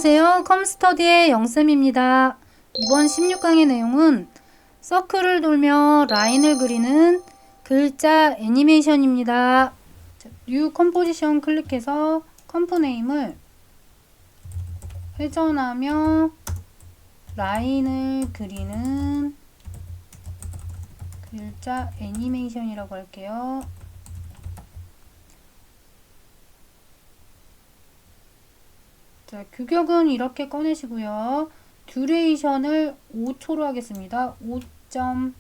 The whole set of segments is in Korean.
안녕하세요. 컴스터디의 영쌤입니다. 이번 16강의 내용은 서클을 돌며 라인을 그리는 글자 애니메이션입니다. 뉴 컴포지션 클릭해서 컴포네임을 회전하며 라인을 그리는 글자 애니메이션이라고 할게요. 자, 규격은 이렇게 꺼내시고요. 듀레이션을 5초로 하겠습니다. 5점.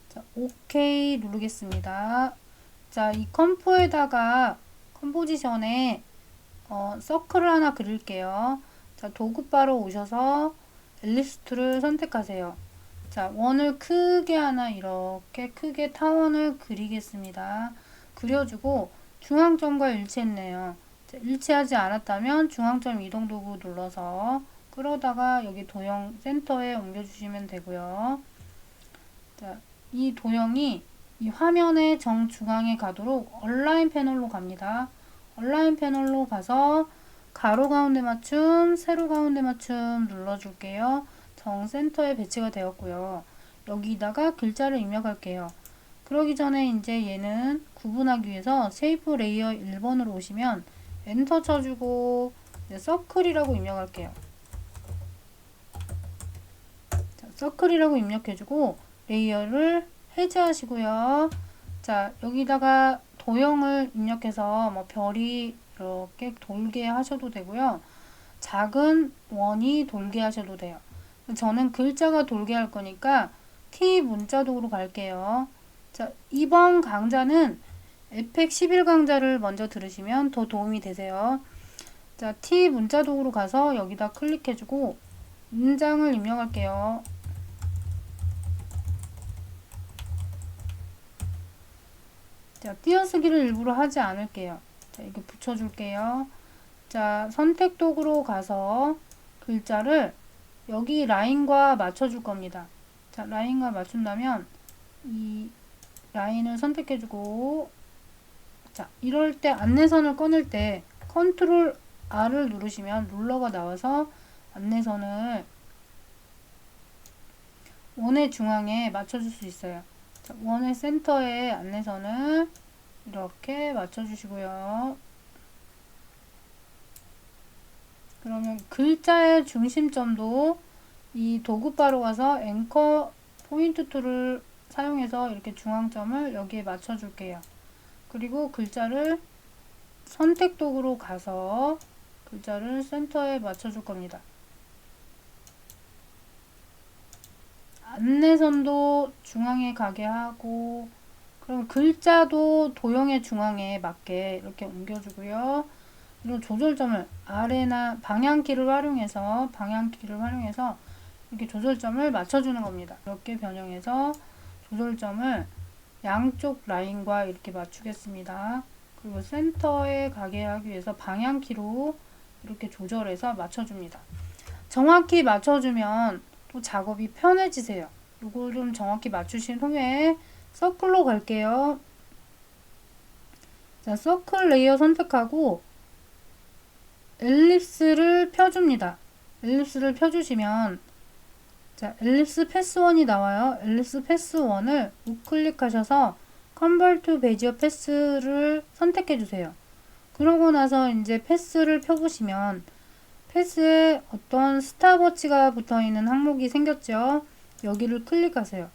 자, OK 누르겠습니다. 자, 이 컴포에다가 컴포지션에 서클을 하나 그릴게요. 자, 도구바로 오셔서 엘립스 툴을 선택하세요. 자, 원을 크게 하나 이렇게 크게 타원을 그리겠습니다. 그려주고 중앙점과 일치했네요. 자, 일치하지 않았다면 중앙점 이동도구 눌러서 끌어다가 여기 도형 센터에 옮겨주시면 되고요. 자, 이 도형이 이 화면의 정중앙에 가도록 얼라인 패널로 갑니다. 얼라인 패널로 가서 가로 가운데 맞춤, 세로 가운데 맞춤 눌러줄게요. 정센터에 배치가 되었고요. 여기다가 글자를 입력할게요. 그러기 전에 이제 얘는 구분하기 위해서 쉐이프 레이어 1번으로 오시면 엔터 쳐주고 서클이라고 입력할게요. 자, 서클이라고 입력해주고 레이어를 해제하시고요. 자, 여기다가 도형을 입력해서 뭐 별이 이렇게 돌게 하셔도 되고요. 작은 원이 돌게 하셔도 돼요. 저는 글자가 돌게 할 거니까 T 문자 도구로 갈게요. 자, 이번 강좌는 에펙 11강좌를 먼저 들으시면 더 도움이 되세요. 자, T 문자 도구로 가서 여기다 클릭해주고 문장을 입력할게요. 자, 띄어쓰기를 일부러 하지 않을게요. 자, 이렇게 붙여줄게요. 자, 선택 도구로 가서 글자를 여기 라인과 맞춰줄 겁니다. 자, 라인과 맞춘다면 이 라인을 선택해주고, 자, 이럴 때 안내선을 꺼낼 때 컨트롤 R을 누르시면 룰러가 나와서 안내선을 원의 중앙에 맞춰줄 수 있어요. 자, 원의 센터에 안내선을 이렇게 맞춰주시고요. 그러면 글자의 중심점도 이 도구바로 가서 앵커 포인트 툴을 사용해서 이렇게 중앙점을 여기에 맞춰줄게요. 그리고 글자를 선택 도구로 가서 글자를 센터에 맞춰줄 겁니다. 안내선도 중앙에 가게 하고, 그럼 글자도 도형의 중앙에 맞게 이렇게 옮겨주고요. 그리고 조절점을 아래나 방향키를 활용해서 이렇게 조절점을 맞춰주는 겁니다. 이렇게 변형해서 조절점을 양쪽 라인과 이렇게 맞추겠습니다. 그리고 센터에 가게 하기 위해서 방향키로 이렇게 조절해서 맞춰줍니다. 정확히 맞춰주면 또 작업이 편해지세요. 이걸 좀 정확히 맞추신 후에 서클로 갈게요. 자, 서클 레이어 선택하고 엘립스를 펴줍니다. 엘립스를 펴주시면 자, 엘립스 패스 1이 나와요. 엘립스 패스 1을 우클릭하셔서 컨버트 투 베지어 패스를 선택해 주세요. 그러고 나서 이제 패스를 펴보시면 패스에 어떤 스탑워치가 붙어있는 항목이 생겼죠. 여기를 클릭하세요.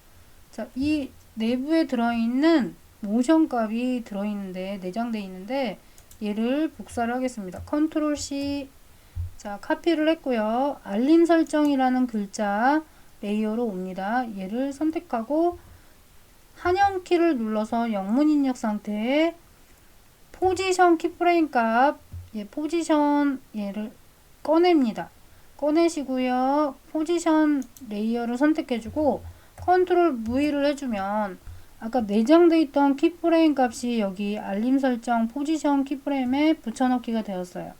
자, 이 내부에 들어있는 모션 값이 내장되어 있는데 얘를 복사를 하겠습니다. 컨트롤 C. 자, 카피를 했고요. 알림 설정이라는 글자 레이어로 옵니다. 얘를 선택하고 한영키를 눌러서 영문 입력 상태에 포지션 키프레임 값, 포지션 얘를 꺼냅니다. 꺼내시고요. 포지션 레이어를 선택해주고 컨트롤 V를 해주면 아까 내장되어 있던 키프레임 값이 여기 알림 설정 포지션 키프레임에 붙여넣기가 되었어요.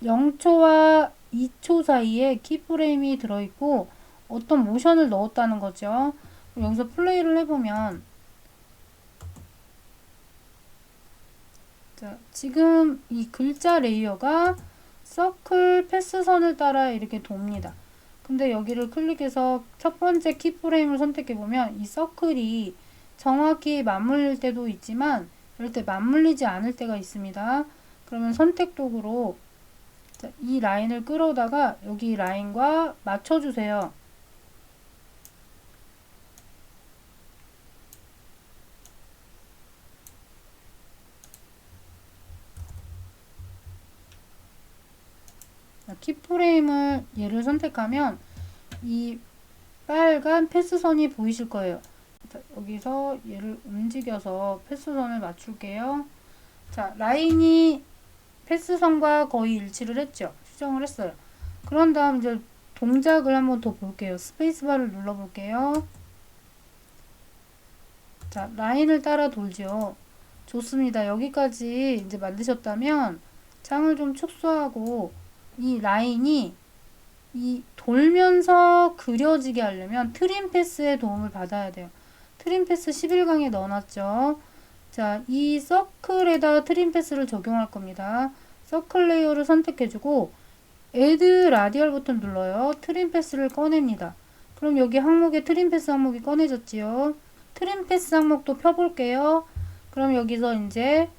0초와 2초 사이에 키프레임이 들어있고 어떤 모션을 넣었다는 거죠. 여기서 플레이를 해보면 자, 지금 이 글자 레이어가 서클 패스선을 따라 이렇게 돕니다. 근데 여기를 클릭해서 첫 번째 키프레임을 선택해보면 이 서클이 정확히 맞물릴 때도 있지만 이럴 때 맞물리지 않을 때가 있습니다. 그러면 선택 도구로 이 라인을 끌어다가 여기 라인과 맞춰주세요. 키프레임을 얘를 선택하면 이 빨간 패스선이 보이실 거예요. 자, 여기서 얘를 움직여서 패스선을 맞출게요. 자, 라인이 패스선과 거의 일치를 했죠. 수정을 했어요. 그런 다음 이제 동작을 한번 더 볼게요. 스페이스바를 눌러볼게요. 자, 라인을 따라 돌죠. 좋습니다. 여기까지 이제 만드셨다면 창을 좀 축소하고 이 라인이 이 돌면서 그려지게 하려면 트림 패스의 도움을 받아야 돼요. 트림 패스 11강에 넣어놨죠. 자, 이 서클에다 트림 패스를 적용할 겁니다. 서클 레이어를 선택해주고 Add 라디얼 버튼 눌러요. 트림 패스를 꺼냅니다. 그럼 여기 항목에 트림 패스 항목이 꺼내졌지요. 트림 패스 항목도 펴볼게요. 그럼 여기서 이제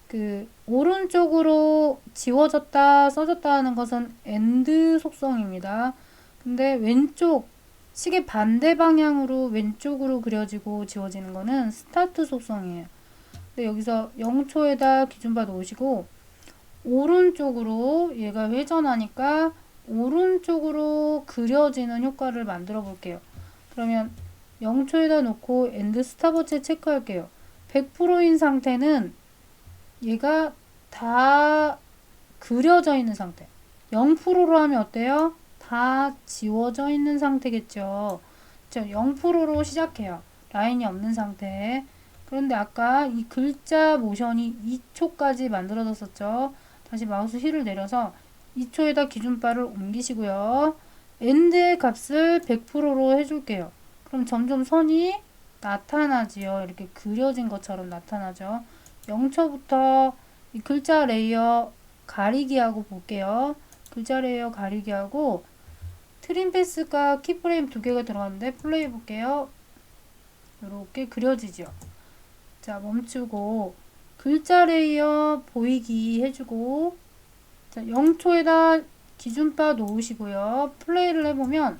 그 오른쪽으로 지워졌다 써졌다 하는 것은 AND 속성입니다. 근데 왼쪽 시계 반대 방향으로 왼쪽으로 그려지고 지워지는 거는 스타트 속성이에요. 근데 여기서 0초에다 기준바 놓으시고 오른쪽으로 얘가 회전하니까 오른쪽으로 그려지는 효과를 만들어 볼게요. 그러면 0초에다 놓고 엔드 스탑워치 체크할게요. 100%인 상태는 얘가 다 그려져 있는 상태. 0%로 하면 어때요? 다 지워져 있는 상태겠죠. 0%로 시작해요. 라인이 없는 상태. 그런데 아까 이 글자 모션이 2초까지 만들어졌었죠. 다시 마우스 휠을 내려서 2초에다 기준바를 옮기시고요. 엔드의 값을 100%로 해줄게요. 그럼 점점 선이 나타나지요. 이렇게 그려진 것처럼 나타나죠. 0초부터 이 글자 레이어 가리기 하고 볼게요. 글자 레이어 가리기 하고 트림 패스가 키프레임 2개가 들어갔는데 플레이 볼게요. 이렇게 그려지죠. 자, 멈추고 글자 레이어 보이기 해주고 자, 0초에다 기준바 놓으시고요. 플레이를 해보면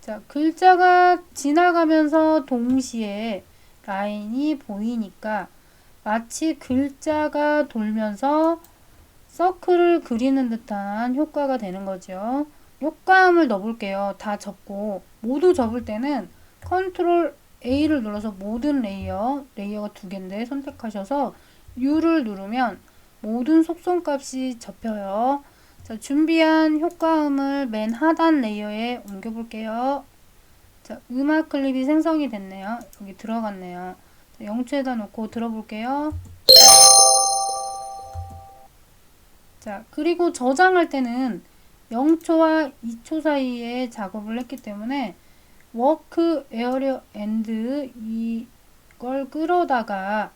자, 글자가 지나가면서 동시에 라인이 보이니까 마치 글자가 돌면서 서클을 그리는 듯한 효과가 되는 거죠. 효과음을 넣어볼게요. 다 접고 모두 접을 때는 컨트롤 A를 눌러서 모든 레이어가 2개인데 선택하셔서 U를 누르면 모든 속성값이 접혀요. 자, 준비한 효과음을 맨 하단 레이어에 옮겨볼게요. 자, 음악 클립이 생성이 됐네요. 여기 들어갔네요. 자, 0초에다 놓고 들어볼게요. 자, 그리고 저장할 때는 0초와 2초 사이에 작업을 했기 때문에 워크 에어리어 엔드 이걸 끌어다가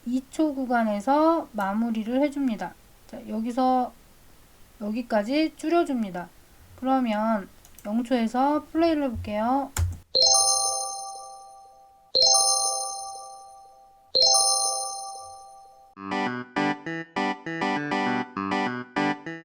2초 구간에서 마무리를 해줍니다. 자, 여기서 여기까지 줄여줍니다. 그러면 0초에서 플레이를 해볼게요.